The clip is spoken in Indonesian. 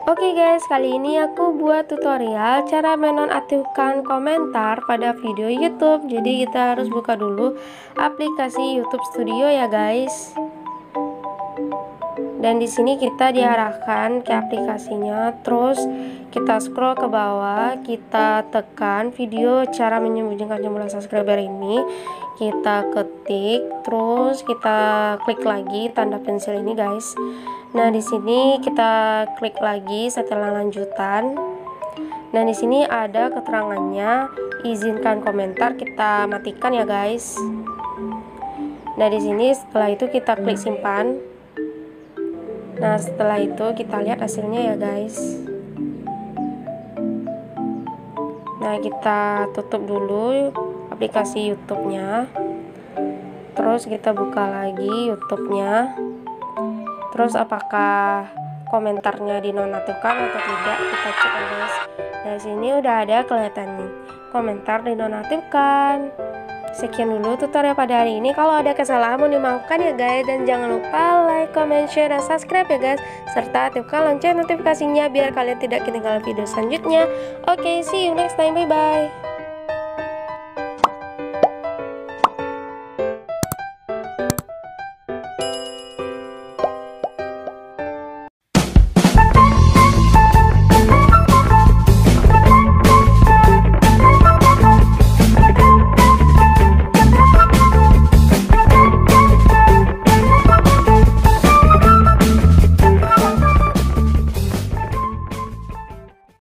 Oke guys, kali ini aku buat tutorial cara menonaktifkan komentar pada video YouTube. Jadi kita harus buka dulu aplikasi YouTube Studio ya guys. Dan di sini kita diarahkan ke aplikasinya, terus kita scroll ke bawah, kita tekan video cara menyembunyikan jumlah subscriber ini, kita ketik, terus kita klik lagi tanda pensil ini guys. Nah, di sini kita klik lagi setelah lanjutan. Nah, di sini ada keterangannya, izinkan komentar, kita matikan ya guys. Nah, di sini setelah itu kita klik simpan. Nah, setelah itu kita lihat hasilnya ya guys. Nah, kita tutup dulu aplikasi YouTube-nya. Terus kita buka lagi YouTube-nya. Terus apakah komentarnya dinonaktifkan atau tidak, kita cek ya guys. Nah, sini udah ada kelihatan nih, komentar dinonaktifkan. Sekian dulu tutorial pada hari ini. Kalau ada kesalahan mohon dimaafkan ya guys, dan jangan lupa like, comment, share, dan subscribe ya guys, serta aktifkan lonceng notifikasinya biar kalian tidak ketinggalan video selanjutnya. Oke, see you next time, bye bye.